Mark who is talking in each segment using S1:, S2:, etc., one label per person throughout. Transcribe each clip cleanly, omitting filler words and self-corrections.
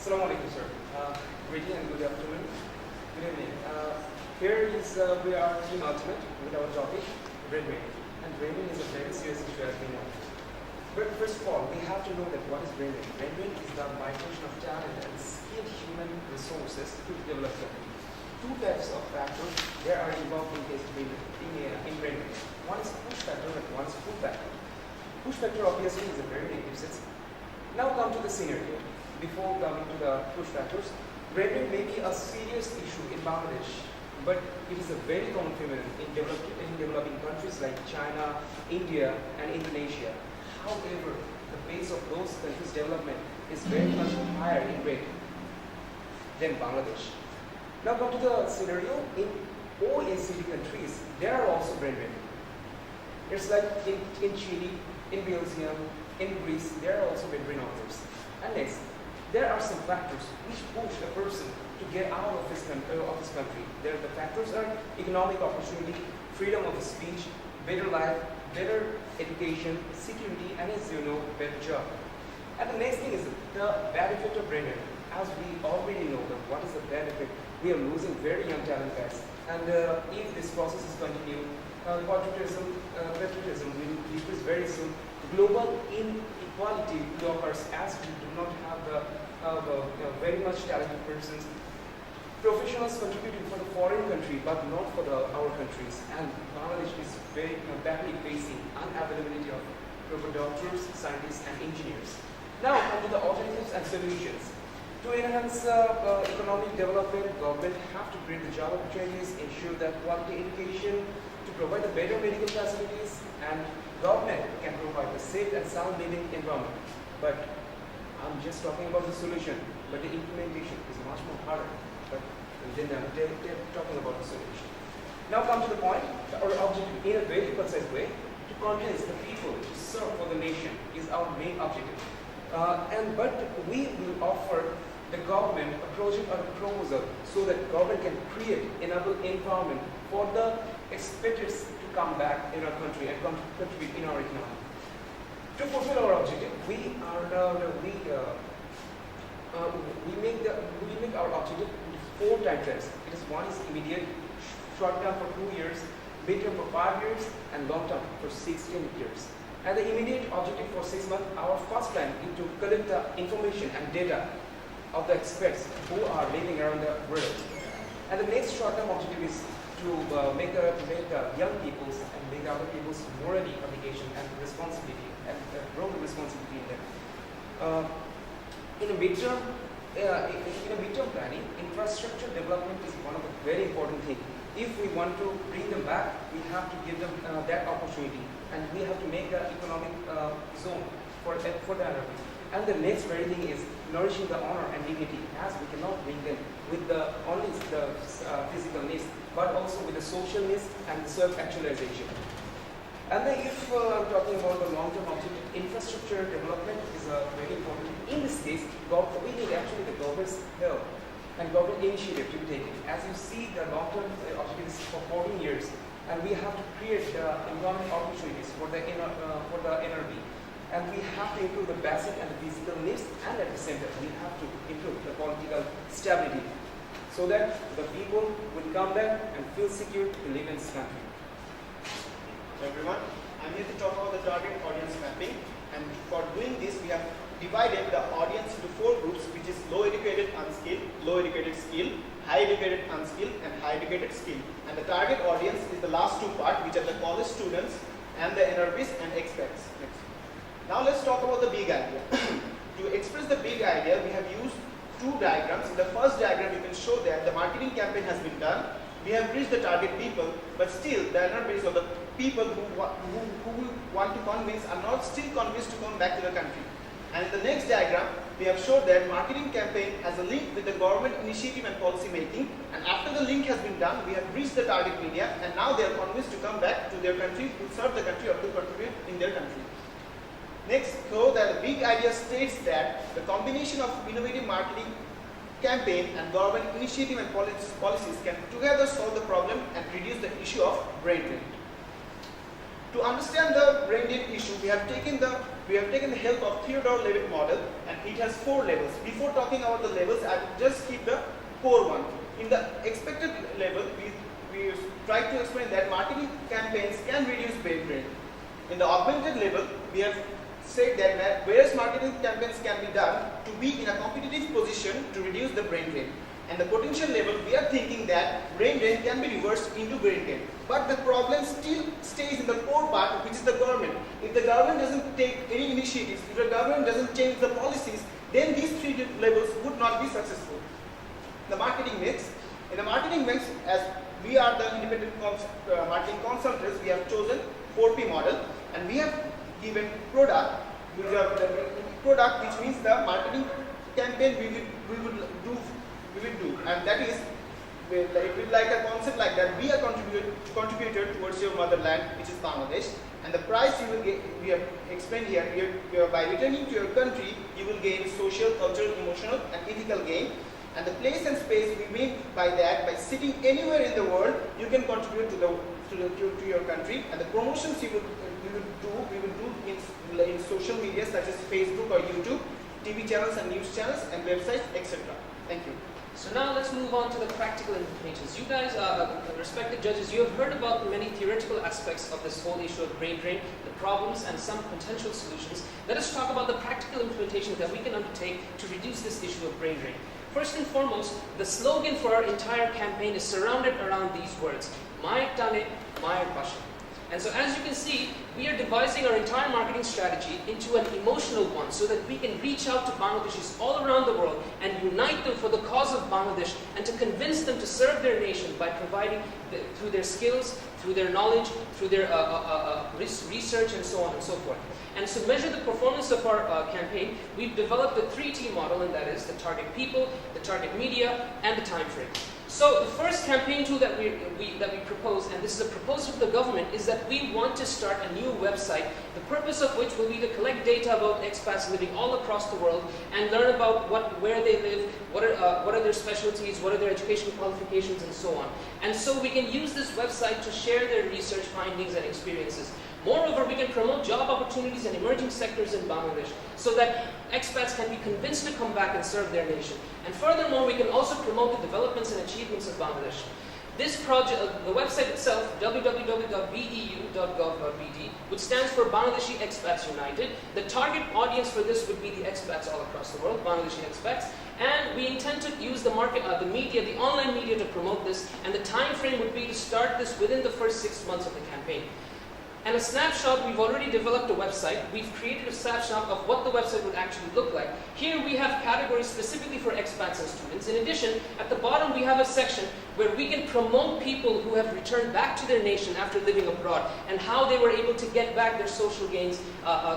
S1: Assalamu alaikum, sir. Greeting and good afternoon. Good evening. Here is we are team ultimate with our topic, brainwave. And brainwave is a very serious issue as we know. But first of all, we have to know that what is brainwave. Brainwave is the migration of talent and skilled human resources to develop them. Two types of factors there are involved in case in brainwave. One is push factor and one is pull factor. Push factor obviously is a very negative sense. Now come to the scenario. Before coming to the push factors, brainwave may be a serious issue in Bangladesh, but it is a very common phenomenon in developing countries like China, India, and Indonesia. However, the pace of those countries' development is very much higher in rate than Bangladesh. Now come to the scenario in OECD countries, there are also brainwave. It's like in Chile, in Belgium, in Greece, there are also brainwave authors. And next, there are some factors which push a person to get out of his country. The factors are economic opportunity, freedom of speech, better life, better education, security, and as you know, better job. And the next thing is the benefit of brainwave. As we already know that what is the benefit, we are losing very young talent fast. And if this process is continued, patriotism will decrease very soon. Global inequality will occur as we do not have very much talented persons. Professionals contributing for the foreign country but not for our countries. And Bangladesh is very badly facing unavailability of proper doctors, scientists, and engineers. Now come to the alternatives and solutions. To enhance economic development, government have to create the job opportunities, ensure that quality education, to provide the better medical facilities, and government can provide the safe and sound living environment. But I'm just talking about the solution, but the implementation is much more harder. But then they're talking about the solution. Now come to the point, our objective in a very concise way, to convince the people to serve for the nation is our main objective. But we will offer the government a project or a proposal so that government can create another environment for the expatriates to come back in our country and contribute in our economy. To fulfill our objective, we make our objective into 4 time frames. It is one is immediate, short term for 2 years, mid term for 5 years, and long term for 16 years. And the immediate objective for 6 months, our first plan is to collect the information and data of the experts who are living around the world. And the next short-term objective is to make young people's and make other people's morally obligation and responsibility and grow the responsibility in them. In a midterm planning, infrastructure development is one of the very important things. If we want to bring them back, we have to give them that opportunity, and we have to make an economic zone for the environment. And the next very thing is nourishing the honor and dignity, as we cannot bring them with only the physical needs, but also with the social needs and the self-actualization. And then if I'm talking about the long-term objective, infrastructure development is very important. In this case, we need actually the government's help and government initiative to be taken. As you see, the long-term objective is for 14 years, and we have to create the environment opportunities for the NRB. And we have to improve the basic and the physical needs, and at the same time, we have to improve the political stability so that the people will come back and feel secure to live in this country.
S2: Hello everyone, I'm here to talk about the target audience mapping, and for doing this, we have divided the audience into 4 groups, which is low educated unskilled, low educated skilled, high educated unskilled, and high educated skilled. And the target audience is the last 2 parts, which are the college students and the NRBs and expats. Next. Now let's talk about the big idea. To express the big idea, we have used 2 diagrams. In the first diagram, you can show that the marketing campaign has been done. We have reached the target people, but still the NRBs or the people who want to convince are not still convinced to come back to the country. And in the next diagram, we have showed that marketing campaign has a link with the government initiative and policy making. And after the link has been done, we have reached the target media, and now they are convinced to come back to their country to serve the country or to contribute in their country. Next, so the big idea states that the combination of innovative marketing campaign and government initiative and policies can together solve the problem and reduce the issue of brain drain. To understand the brain drain issue, we have taken the help of Theodore-Levitt model, and it has 4 levels. Before talking about the levels, I will just keep the core one. In the expected level, we try to explain that marketing campaigns can reduce brain drain. In the augmented level, we have said that various marketing campaigns can be done to be in a competitive position to reduce the brain drain. And the potential level, we are thinking that brain drain can be reversed into brain gain. But the problem still stays in the core part, which is the government. If the government doesn't take any initiatives, if the government doesn't change the policies, then these 3 levels would not be successful. The marketing mix. In the marketing mix, as we are the independent marketing consultants, we have chosen 4P model, and we have given product, which which means the marketing campaign we will do, and that is like a concept like that. Be a contributor towards your motherland, which is Bangladesh, and the price you will get, we have explained here. By returning to your country, you will gain social, cultural, emotional, and ethical gain. And the place and space we mean by that, by sitting anywhere in the world, you can contribute to your country. And the promotions we will do in social media such as Facebook or YouTube, TV channels and news channels, and websites, etc. Thank you.
S3: So now let's move on to the practical implications. You guys, respected judges, you have heard about the many theoretical aspects of this whole issue of brain drain, the problems and some potential solutions. Let us talk about the practical implementations that we can undertake to reduce this issue of brain drain. First and foremost, the slogan for our entire campaign is surrounded around these words, Mayek Dane, Mayek Basha. And so as you can see, we are devising our entire marketing strategy into an emotional one so that we can reach out to Bangladeshis all around the world and unite them for the cause of Bangladesh and to convince them to serve their nation by providing, through their skills, through their knowledge, through their research and so on and so forth. And to measure the performance of our campaign, we've developed the 3T model, and that is the target people, the target media, and the time frame. So the first campaign tool that we propose, and this is a proposal of the government, is that we want to start a new website, the purpose of which will be to collect data about expats living all across the world and learn about where they live, what are their specialties, what are their educational qualifications, and so on. And so we can use this website to share their research findings and experiences. Moreover, we can promote job opportunities in emerging sectors in Bangladesh so that expats can be convinced to come back and serve their nation. And furthermore, we can also promote the developments and achievements of Bangladesh. This project, the website itself, www.beu.gov.bd, which stands for Bangladeshi Expats United. The target audience for this would be the expats all across the world, Bangladeshi expats. And we intend to use the media, the online media to promote this, and the time frame would be to start this within the first 6 months of the campaign. And a snapshot, we've already developed a website. We've created a snapshot of what the website would actually look like. Here we have categories specifically for expats and students. In addition, at the bottom we have a section where we can promote people who have returned back to their nation after living abroad and how they were able to get back their social gains,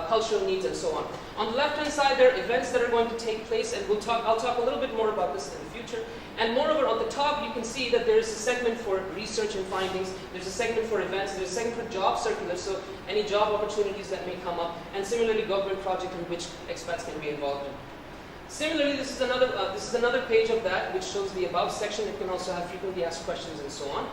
S3: cultural needs, and so on. On the left-hand side, there are events that are going to take place, and I'll talk a little bit more about this in the future. And moreover, on the top, you can see that there's a segment for research and findings, there's a segment for events, there's a segment for job circulars, so any job opportunities that may come up, and similarly, government project in which expats can be involved in. Similarly, this is another page of that, which shows the above section. It can also have frequently asked questions and so on.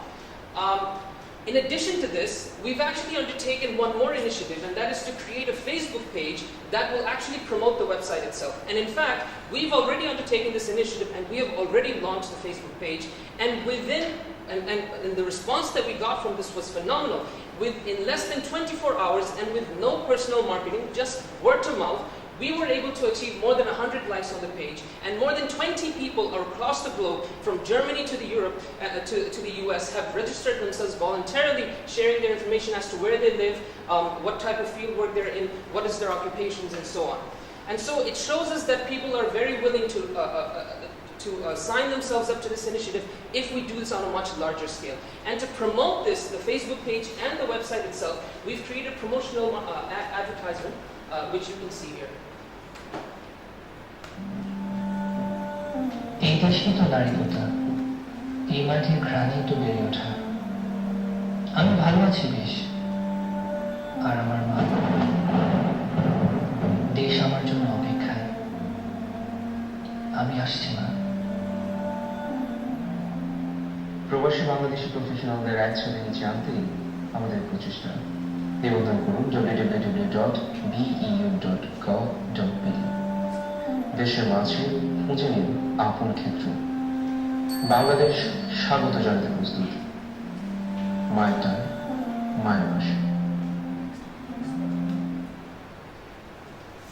S3: In addition to this, we've actually undertaken one more initiative, and that is to create a Facebook page that will actually promote the website itself. And in fact, we've already undertaken this initiative, and we have already launched the Facebook page. And and the response that we got from this was phenomenal. In less than 24 hours and with no personal marketing, just word to mouth, we were able to achieve more than 100 likes on the page, and more than 20 people across the globe, from Germany to Europe to the US, have registered themselves voluntarily, sharing their information as to where they live, what type of field work they're in, what is their occupations, and so on. And so it shows us that people are very willing to sign themselves up to this initiative if we do this on a much larger scale. And to promote this, the Facebook page and the website itself, we've created a promotional advertisement, which you can see here.
S4: এই দেশে তো নারীকতা, এই মাটির ঘ্রাণে তো বেড়ে ওঠা। আমি ভালো আছি বেশ, আর আমার মা, দেশ আমার জন্য অপেক্ষায়। আমি আসছি মা।
S5: প্রবাসী বাংলাদেশি প্রফেশনালদের একসাথে নিচে আনতেই আমাদের প্রচেষ্টা।
S4: নিবন্ধন করুন www.beu.gov.pe। দেশের মাঝে খুঁজে নিন আপন ক্ষেত্র। বাংলাদেশ স্বাগত জানাতে প্রস্তুত। মায়ের টান, মায়ের ভাষা।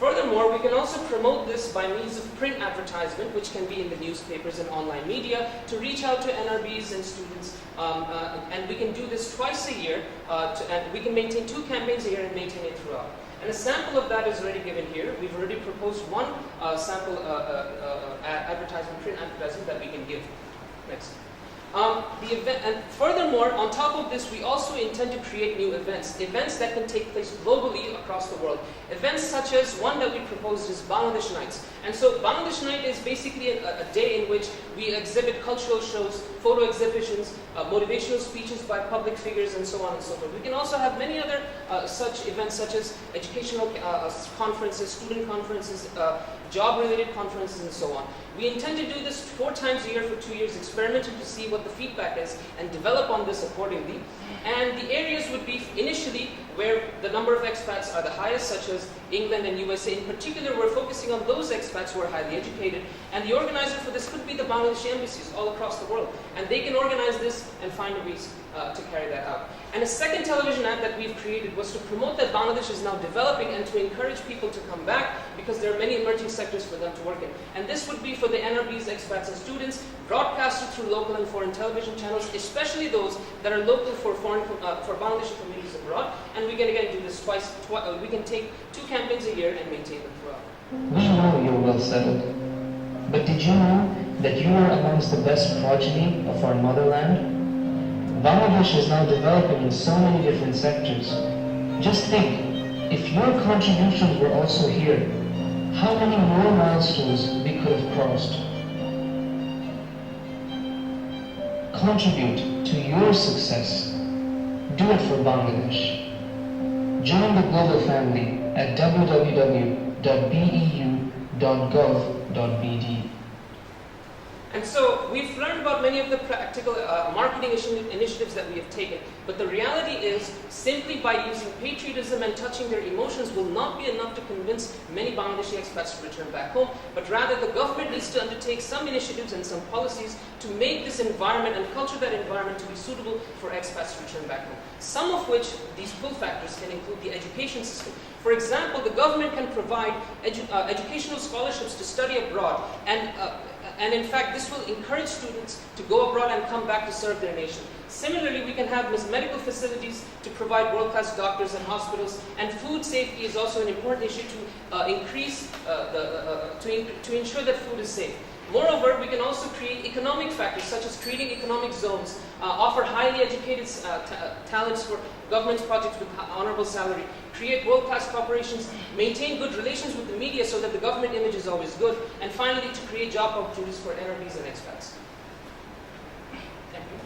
S3: Furthermore, we can also promote this by means of print advertisement, which can be in the newspapers and online media, to reach out to NRBs and students. And we can do this twice a year, and we can maintain 2 campaigns a year and maintain it throughout. And a sample of that is already given here. We've already proposed one sample advertisement, print advertisement that we can give. Next. The event, and furthermore, on top of this, we also intend to create new events that can take place globally across the world. Events such as one that we proposed is Bangladesh Nights. And so Bangladesh Night is basically a day in which we exhibit cultural shows, photo exhibitions, motivational speeches by public figures, and so on and so forth. We can also have many other such events such as educational conferences, student conferences, job-related conferences, and so on. We intend to do this 4 times a year for 2 years, experimenting to see what the feedback is and develop on this accordingly. And the areas would be initially where the number of expats are the highest, such as England and USA. In particular, we're focusing on those expats who are highly educated, and the organizer for this could be the Bangladeshi embassies all across the world, and they can organize this and find ways to carry that out. And a second television ad that we've created was to promote that Bangladesh is now developing and to encourage people to come back, because there are many emerging sectors for them to work in. And this would be for the NRBs, expats, and students, broadcasted through local and foreign television channels, especially those that are local for Bangladeshi communities abroad. And we can again do this twice. We can take 2 campaigns a year and maintain them throughout.
S4: We know you're well settled, but did you know that you are amongst the best progeny of our motherland? Bangladesh is now developing in so many different sectors. Just think, if your contributions were also here, how many more milestones we could have crossed? Contribute to your success. Do it for Bangladesh. Join the global family at www.beu.gov.bd.
S3: And so we've learned about many of the practical marketing initiatives that we have taken, but the reality is simply by using patriotism and touching their emotions will not be enough to convince many Bangladeshi expats to return back home, but rather the government needs to undertake some initiatives and some policies to make this environment and culture that environment to be suitable for expats to return back home. Some of which, these pull factors, can include the education system. For example, the government can provide educational scholarships to study abroad, and in fact, this will encourage students to go abroad and come back to serve their nation. Similarly, we can have medical facilities to provide world-class doctors and hospitals, and food safety is also an important issue to to ensure that food is safe. Moreover, we can also create economic factors, such as creating economic zones, offer highly educated talents for government projects with honorable salary, create world-class corporations, maintain good relations with the media so that the government image is always good, and finally to create job opportunities for NRBs and expats.
S5: Thank you.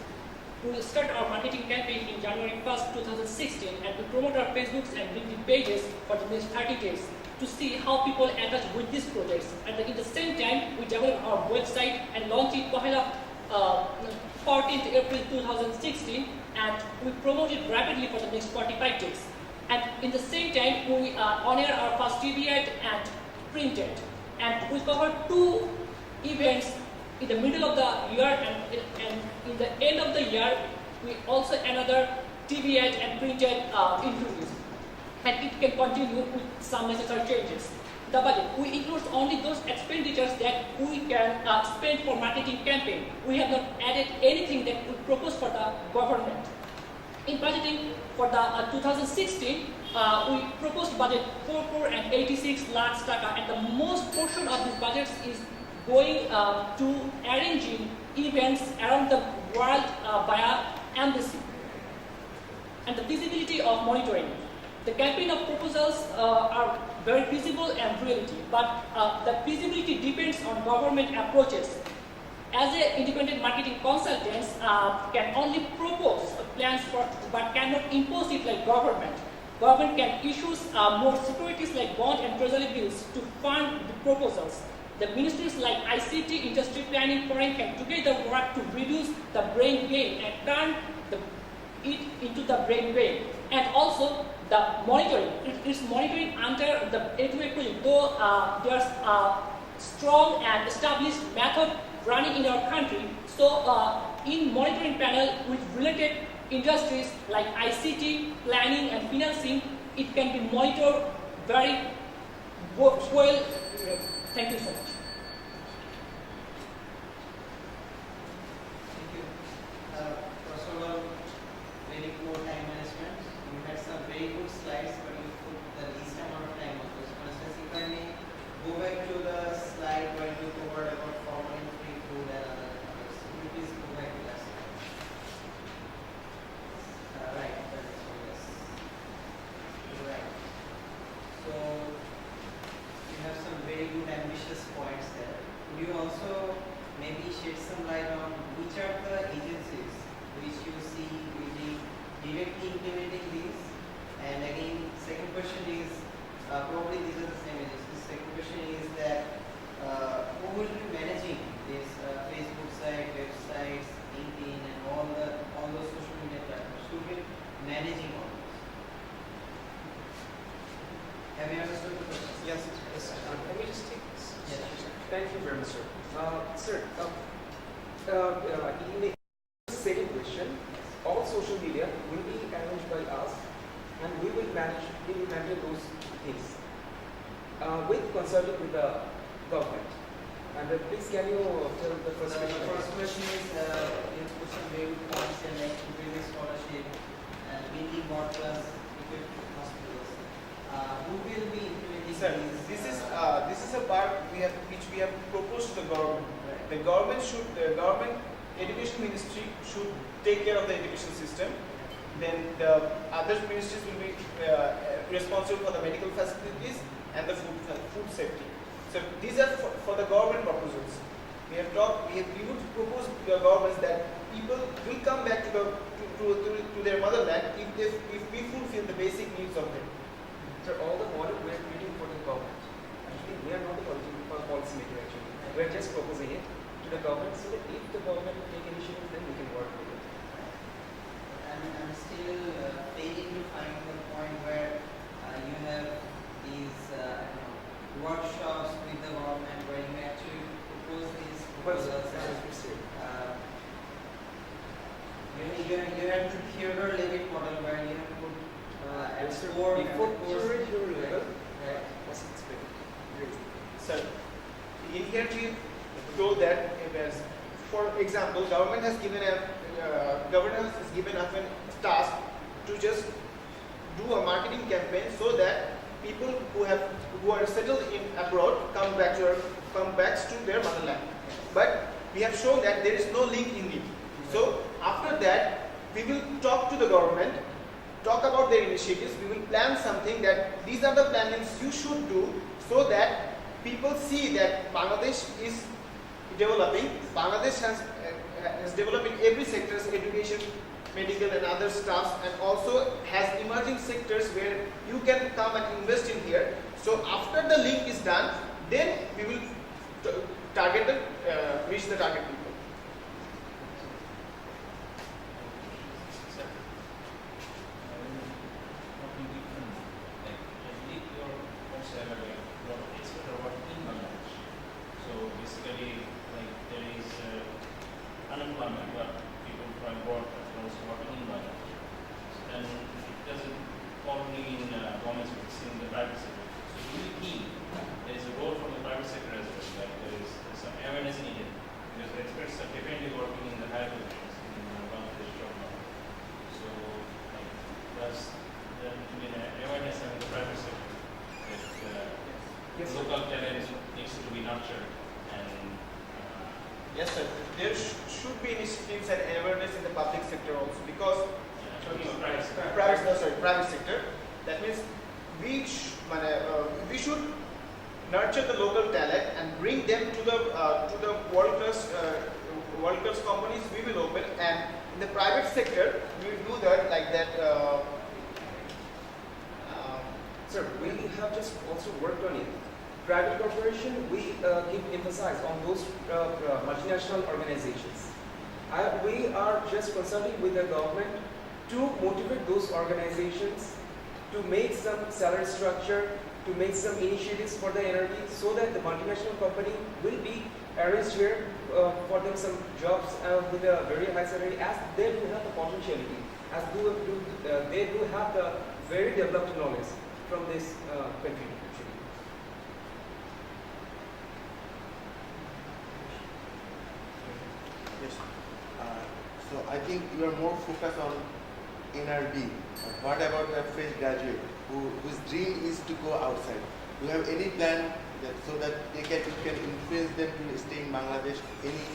S5: We will start our marketing campaign in January 1st, 2016, and we promote our Facebooks and LinkedIn pages for the next 30 days to see how people engage with these projects. And at the same time, we develop our website and launch it 14th April 2016, and we promote it rapidly for the next 45 days. And in the same time, we on-air our first TV ad and print ad. And we cover 2 events in the middle of the year, and in the end of the year, we also another TV ad and print ad introduced. And it can continue with some necessary changes. The budget, we include only those expenditures that we can spend for marketing campaign. We have not added anything that we propose for the government. In budgeting for the 2016, we proposed budget 486 lakhs taka, and the most portion of this budget is going to arranging events around the world via embassy. And the feasibility of monitoring. The campaign of proposals are very feasible and reality, but the feasibility depends on government approaches. As an independent marketing consultants can only propose plans but cannot impose it like government. Government can issue more securities like bond and treasury bills to fund the proposals. The ministries like ICT, industry planning, foreign can together work to reduce the brain drain and turn it into the brain drain. And also, the monitoring, it's monitoring under the A2A pooling, though there's a strong and established method running in our country. So in monitoring panel with related industries like ICT, planning and financing, it can be monitored very well. Thank you so much.
S6: Thank you. First of all, very poor time management. You had some very good slides, but you put the least amount of time on those. For instance, if I may go back to the slide where you covered about formalin-free food and other topics. Could you please go back to that slide? Right, that is so, yes. Right. So, you have some very good ambitious points there. Could you also maybe shed some light on which are the agencies which you see will be directly implementing these? And again, second question is, probably these are the same agencies. Second question is that who will be managing this Facebook site, websites, LinkedIn, and all those social media platforms? Who will be managing all this? Have you understood the question?
S1: Yes, yes. Let me just take this.
S6: Yes.
S1: Thank you very much, sir. Sir, in the second question, all social media will be arranged by us, and we will handle those things with consulting with the government. And please, can you tell the first question?
S6: The first question is, you put some very good points in like previous scholarship and building more plus equipped hospitals. Who will be implementing
S2: Sir,
S6: these?
S2: this is a part which we have proposed to the government.
S6: Right.
S2: The government education ministry should take care of the education system. Then the other ministries will be responsible for the medical facilities and the food safety. So these are for the government proposals. We would propose to the governments that people will come back to their motherland if we fulfill the basic needs of them.
S1: Sir, all the model we are creating for the government. Actually, we are not the policy maker actually. We are just proposing it to the government so that if the government will take initiative, then we can work with it.
S6: I'm still failing to find the point where you have these workshops with the government where you actually propose these proposals. You have the Theodore Levitt model where you have put
S1: Before Theodore level,
S6: right.
S1: was explained. Great.
S2: Sir, in here we told that, for example, government has given a task to just do a marketing campaign so that people who are settled in abroad come back to their motherland. But we have shown that there is no link in it. So after that, we will talk to the government, talk about their initiatives. We will plan something that these are the plannings you should do so that people see that Bangladesh is developing. Bangladesh has developed in every sector, education, medical and other stuffs, and also has emerging sectors where you can come and invest in here. So after the link is done, then we will reach the target people.
S7: Unemployment, but people from abroad are also working in Bangladesh. And it doesn't only in government sector, it's in the private sector. So it's really key. There is a role from the private sector as well. Like there is some awareness needed because the experts are definitely working in the higher positions in Bangladesh job market. So like there needs to be an awareness in the private sector that local talent needs to be nurtured.
S2: Yes, sir. There should be initiatives and awareness in the public sector also because private sector. That means we should nurture the local talent and bring them to the world class companies we will open, and in the private sector we will do that like that.
S1: Sir, we have just also worked on it. Private corporation, we keep emphasis on those multinational organizations. We are just consulting with the government to motivate those organizations to make some salary structure, to make some initiatives for the NRD so that the multinational company will be arranged here for them some jobs with a very high salary as they do have the potentiality, as they do have the very developed knowledge from this country.
S8: Yes. So I think you are more focused on NRD. What about a fresh graduate whose dream is to go outside? Do you have any plan so that you can influence them to stay in Bangladesh? Any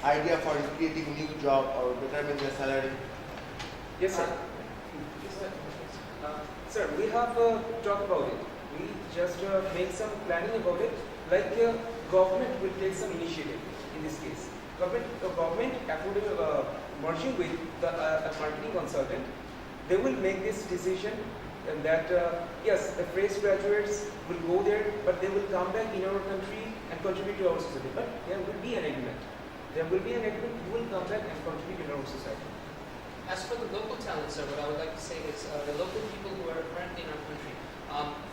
S8: idea for creating new job or betterment their salary?
S1: Yes, sir. Sir, we have talked about it. We just make some planning about it. Like government will take some initiative in this case. Government merging with the marketing consultant, they will make this decision that yes, the fresh graduates will go there, but they will come back in our country and contribute to our society. But there will be an agreement. There will be an agreement. You will come back and contribute in our society.
S3: As for the local talent, sir, what I would like to say is the local people who are currently in our country,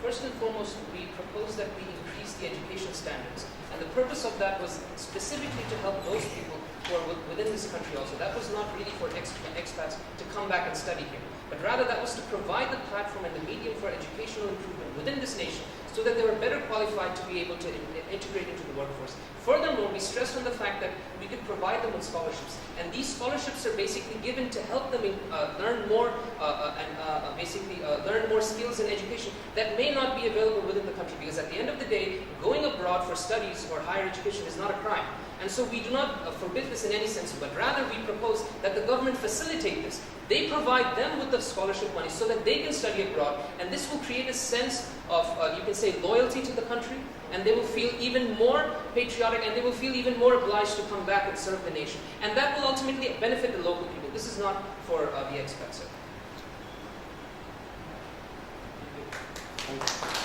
S3: first and foremost, we propose that we increase the education standards. And the purpose of that was specifically to help those people who are within this country also. That was not really for expats to come back and study here, but rather that was to provide the platform and the medium for educational improvement within this nation so that they were better qualified to be able to integrate into the workforce. Furthermore, we stressed on the fact that we could provide them with scholarships, and these scholarships are basically given to help them learn more learn more skills in education that may not be available within the country, because at the end of the day, going abroad for studies or higher education is not a crime. And so we do not forbid this in any sense, but rather we propose that the government facilitate this. They provide them with the scholarship money so that they can study abroad, and this will create a sense of, you can say, loyalty to the country, and they will feel even more patriotic, and they will feel even more obliged to come back and serve the nation. And that will ultimately benefit the local people. This is not for the expats.
S8: Thank you.